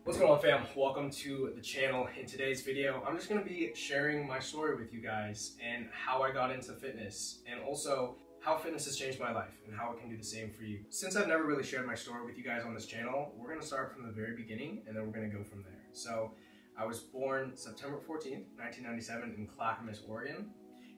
What's going on, fam? Welcome to the channel. In today's video, I'm just going to be sharing my story with you guys and how I got into fitness, and also how fitness has changed my life and how it can do the same for you. Since I've never really shared my story with you guys on this channel, we're going to start from the very beginning and then we're going to go from there. So I was born September 14th, 1997 in Clackamas, Oregon.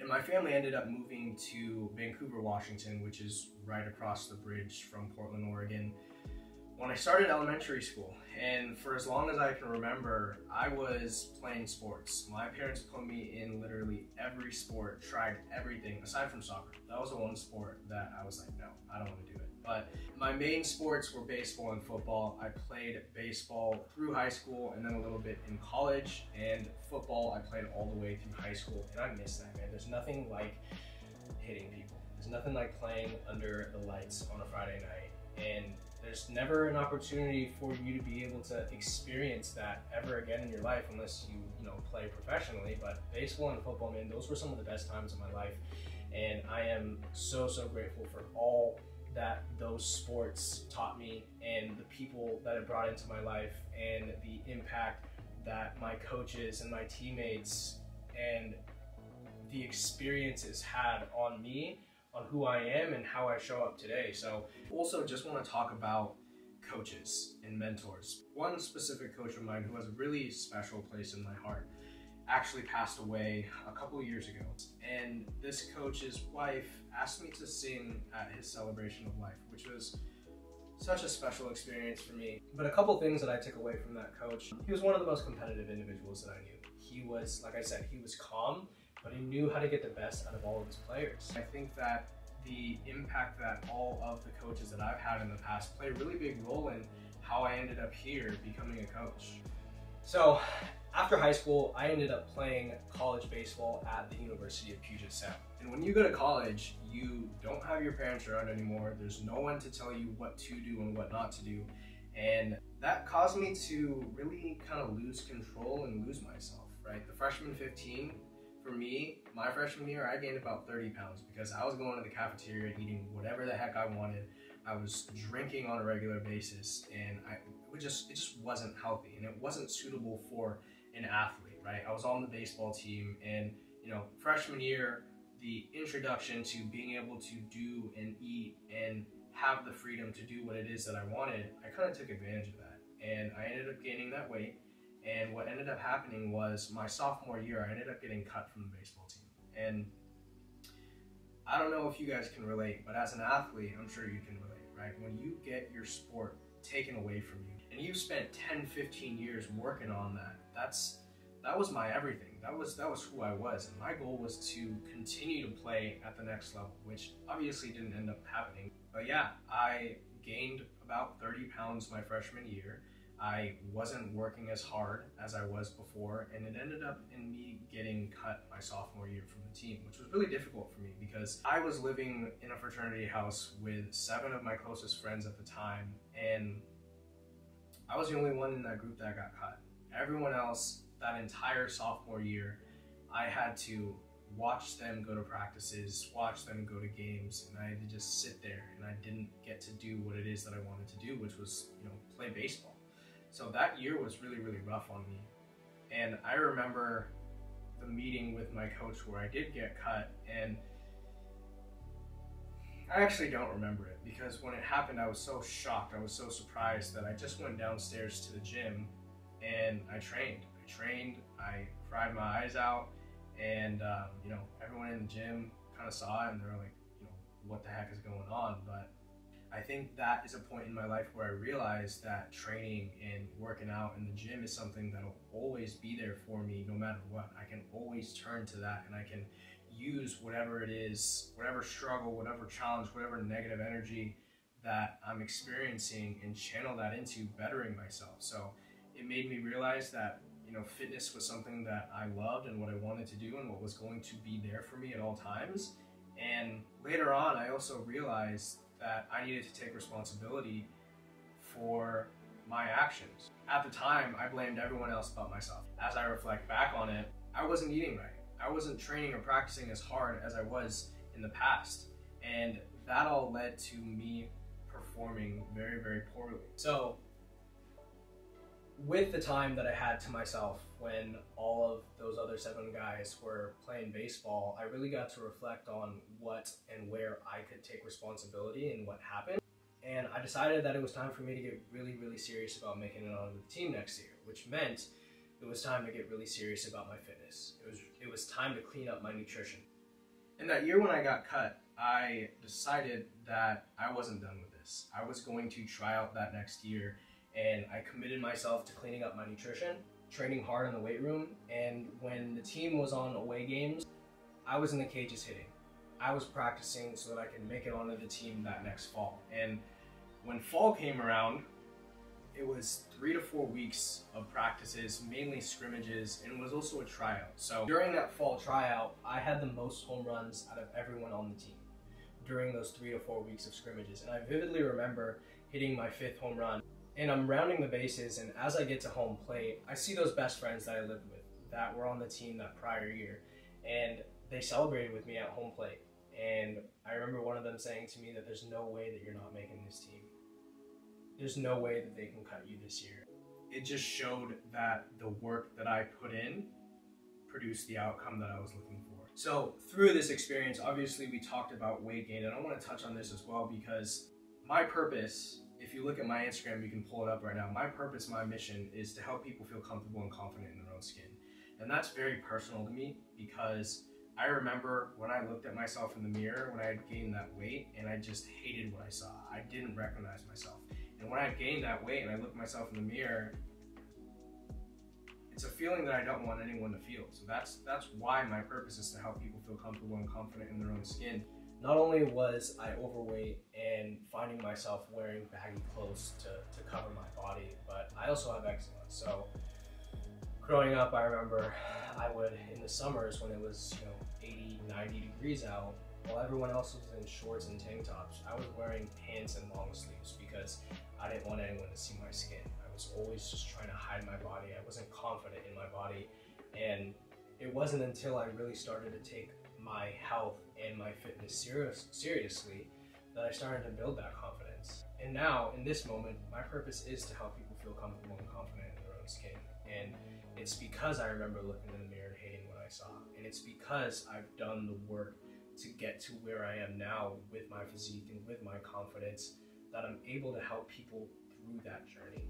And my family ended up moving to Vancouver, Washington, which is right across the bridge from Portland, Oregon, when I started elementary school. And for as long as I can remember, I was playing sports. My parents put me in literally every sport, tried everything aside from soccer. That was the one sport that I was like, no, I don't want to do it. But my main sports were baseball and football. I played baseball through high school and then a little bit in college, and football I played all the way through high school, and I miss that, man. There's nothing like hitting people. There's nothing like playing under the lights on a Friday night, and there's never an opportunity for you to be able to experience that ever again in your life unless you play professionally. But baseball and football, man, those were some of the best times of my life, and I am so grateful for all that those sports taught me and the people that it brought into my life and the impact that my coaches and my teammates and the experiences had on me, on who I am and how I show up today. So also just want to talk about coaches and mentors. One specific coach of mine who has a really special place in my heart actually passed away a couple of years ago. And this coach's wife asked me to sing at his celebration of life, which was such a special experience for me. But a couple things that I took away from that coach: he was one of the most competitive individuals that I knew. He was, like I said, he was calm, but he knew how to get the best out of all of his players. I think that the impact that all of the coaches that I've had in the past play a really big role in how I ended up here becoming a coach. So after high school, I ended up playing college baseball at the University of Puget Sound. And when you go to college, you don't have your parents around anymore. There's no one to tell you what to do and what not to do. And that caused me to really kind of lose control and lose myself, right? The freshman 15, for me, my freshman year, I gained about 30 pounds because I was going to the cafeteria eating whatever the heck I wanted. I was drinking on a regular basis, and it just wasn't healthy, and it wasn't suitable for an athlete, right? I was on the baseball team, and freshman year, the introduction to being able to do and eat and have the freedom to do what it is that I wanted, I kind of took advantage of that, and I ended up gaining that weight. And what ended up happening was my sophomore year, I ended up getting cut from the baseball team. And I don't know if you guys can relate, but as an athlete, I'm sure you can relate, right? When you get your sport taken away from you and you've spent 10, 15 years working on that, that was my everything. That was who I was. And my goal was to continue to play at the next level, which obviously didn't end up happening. But yeah, I gained about 30 pounds my freshman year. I wasn't working as hard as I was before, and it ended up in me getting cut my sophomore year from the team, which was really difficult for me because I was living in a fraternity house with 7 of my closest friends at the time, and I was the only one in that group that got cut. Everyone else, that entire sophomore year, I had to watch them go to practices, watch them go to games, and I had to just sit there, and I didn't get to do what it is that I wanted to do, which was, play baseball. So that year was really rough on me. And I remember the meeting with my coach where I did get cut, and I actually don't remember it because when it happened, I was so shocked, I was so surprised that I just went downstairs to the gym and I trained. I cried my eyes out, and everyone in the gym kind of saw it and they were like, what the heck is going on? But I think that is a point in my life where I realized that training and working out in the gym is something that'll always be there for me no matter what. I can always turn to that, and I can use whatever it is, whatever struggle, whatever challenge, whatever negative energy that I'm experiencing, and channel that into bettering myself. So it made me realize that fitness was something that I loved and what I wanted to do and what was going to be there for me at all times. And later on, I also realized that I needed to take responsibility for my actions. At the time, I blamed everyone else but myself. As I reflect back on it, I wasn't eating right. I wasn't training or practicing as hard as I was in the past. And that all led to me performing very poorly. So With the time that I had to myself when all of those other 7 guys were playing baseball, I really got to reflect on what and where I could take responsibility and what happened. And I decided that it was time for me to get really, really serious about making it onto the team next year, which meant it was time to get really serious about my fitness. It was time to clean up my nutrition. In that year when I got cut, I decided that I wasn't done with this. I was going to try out that next year, and I committed myself to cleaning up my nutrition, training hard in the weight room, and when the team was on away games, I was in the cages hitting. I was practicing so that I could make it onto the team that next fall. And when fall came around, it was 3 to 4 weeks of practices, mainly scrimmages, and it was also a tryout. So during that fall tryout, I had the most home runs out of everyone on the team during those 3 to 4 weeks of scrimmages. And I vividly remember hitting my 5th home run, and I'm rounding the bases, and as I get to home plate, I see those best friends that I lived with that were on the team that prior year, and they celebrated with me at home plate. And I remember one of them saying to me that there's no way that you're not making this team. There's no way that they can cut you this year. It just showed that the work that I put in produced the outcome that I was looking for. So through this experience, obviously we talked about weight gain, and I want to touch on this as well because my purpose, if you look at my Instagram, you can pull it up right now. My purpose, my mission is to help people feel comfortable and confident in their own skin. And that's very personal to me because I remember when I looked at myself in the mirror when I had gained that weight, and I just hated what I saw. I didn't recognize myself. And when I gained that weight and I looked myself in the mirror, it's a feeling that I don't want anyone to feel. So that's why my purpose is to help people feel comfortable and confident in their own skin. Not only was I overweight and finding myself wearing baggy clothes to cover my body, but I also have eczema. So growing up, I remember I would, in the summers when it was 80, 90 degrees out, while everyone else was in shorts and tank tops, I was wearing pants and long sleeves because I didn't want anyone to see my skin. I was always just trying to hide my body. I wasn't confident in my body. And it wasn't until I really started to take my health and my fitness seriously that I started to build that confidence. And now, in this moment, my purpose is to help people feel comfortable and confident in their own skin. And it's because I remember looking in the mirror and hating what I saw. And it's because I've done the work to get to where I am now with my physique and with my confidence that I'm able to help people through that journey.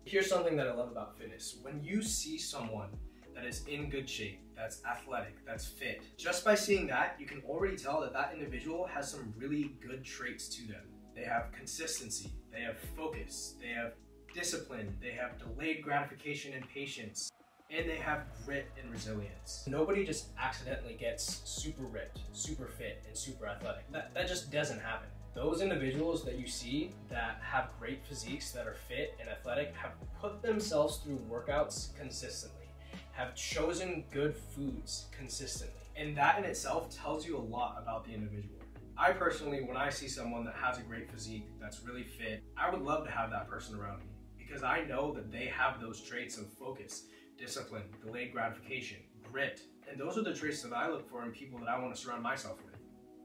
Here's something that I love about fitness. When you see someone that is in good shape, that's athletic, that's fit, just by seeing that, you can already tell that that individual has some really good traits to them. They have consistency, they have focus, they have discipline, they have delayed gratification and patience, and they have grit and resilience. Nobody just accidentally gets super ripped, super fit, and super athletic. That just doesn't happen. Those individuals that you see that have great physiques, that are fit and athletic, have put themselves through workouts consistently, have chosen good foods consistently. And that in itself tells you a lot about the individual. I personally, when I see someone that has a great physique, that's really fit, I would love to have that person around me because I know that they have those traits of focus, discipline, delayed gratification, grit. And those are the traits that I look for in people that I want to surround myself with.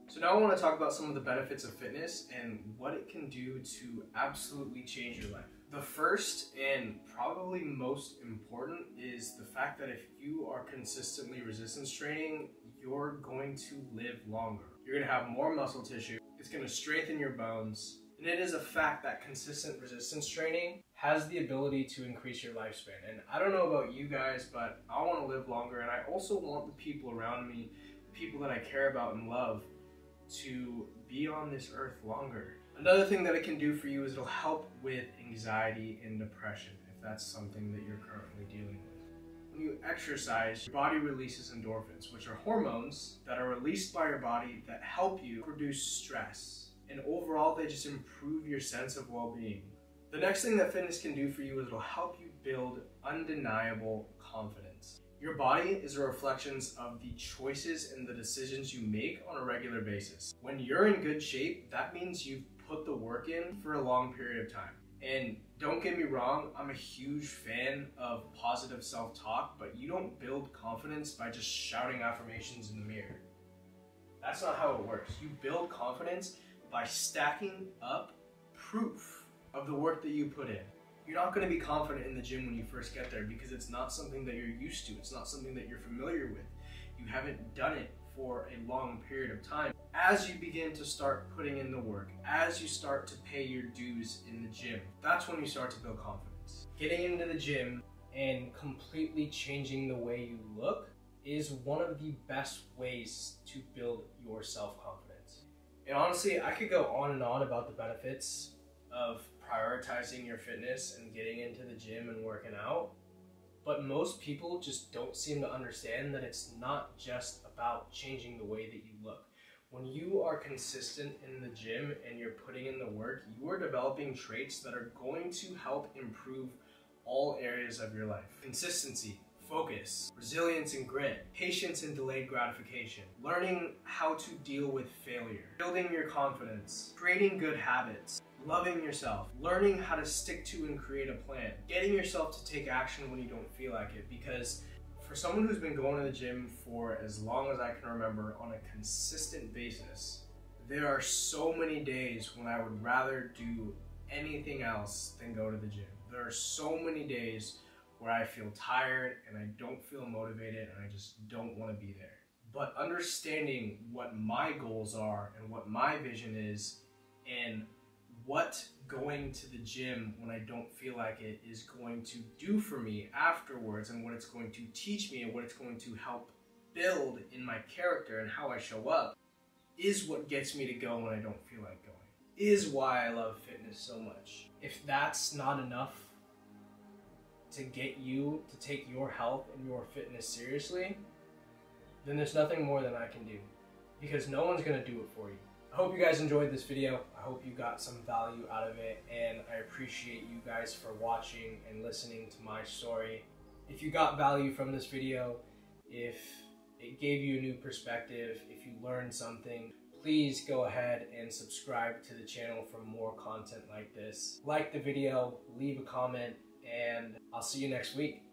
So now I want to talk about some of the benefits of fitness and what it can do to absolutely change your life. The first and probably most important is the fact that if you are consistently resistance training, you're going to live longer. You're going to have more muscle tissue. It's going to strengthen your bones. And it is a fact that consistent resistance training has the ability to increase your lifespan. And I don't know about you guys, but I want to live longer. And I also want the people around me, the people that I care about and love, to be on this earth longer. Another thing that it can do for you is it'll help with anxiety and depression if that's something that you're currently dealing with. When you exercise, your body releases endorphins, which are hormones that are released by your body that help you reduce stress. And overall, they just improve your sense of well-being. The next thing that fitness can do for you is it'll help you build undeniable confidence. Your body is a reflection of the choices and the decisions you make on a regular basis. When you're in good shape, that means you've put the work in for a long period of time. And don't get me wrong, I'm a huge fan of positive self-talk, but you don't build confidence by just shouting affirmations in the mirror. That's not how it works. You build confidence by stacking up proof of the work that you put in. You're not going to be confident in the gym when you first get there because it's not something that you're used to. It's not something that you're familiar with. You haven't done it for a long period of time. As you begin to start putting in the work, as you start to pay your dues in the gym, that's when you start to build confidence. Getting into the gym and completely changing the way you look is one of the best ways to build your self-confidence. And honestly, I could go on and on about the benefits of prioritizing your fitness and getting into the gym and working out, but most people just don't seem to understand that it's not just about changing the way that you look. When you are consistent in the gym and you're putting in the work, you are developing traits that are going to help improve all areas of your life. Consistency, focus, resilience and grit, patience and delayed gratification, learning how to deal with failure, building your confidence, creating good habits, loving yourself, learning how to stick to and create a plan, getting yourself to take action when you don't feel like it. Because for someone who's been going to the gym for as long as I can remember on a consistent basis, there are so many days when I would rather do anything else than go to the gym. There are so many days where I feel tired and I don't feel motivated and I just don't want to be there. But understanding what my goals are and what my vision is and what going to the gym when I don't feel like it is going to do for me afterwards, and what it's going to teach me and what it's going to help build in my character and how I show up, is what gets me to go when I don't feel like going. Is why I love fitness so much. If that's not enough to get you to take your health and your fitness seriously, then there's nothing more than I can do, because no one's gonna do it for you. I hope you guys enjoyed this video. I hope you got some value out of it, and I appreciate you guys for watching and listening to my story. If you got value from this video, if it gave you a new perspective, if you learned something, please go ahead and subscribe to the channel for more content like this. Like the video, leave a comment, and I'll see you next week.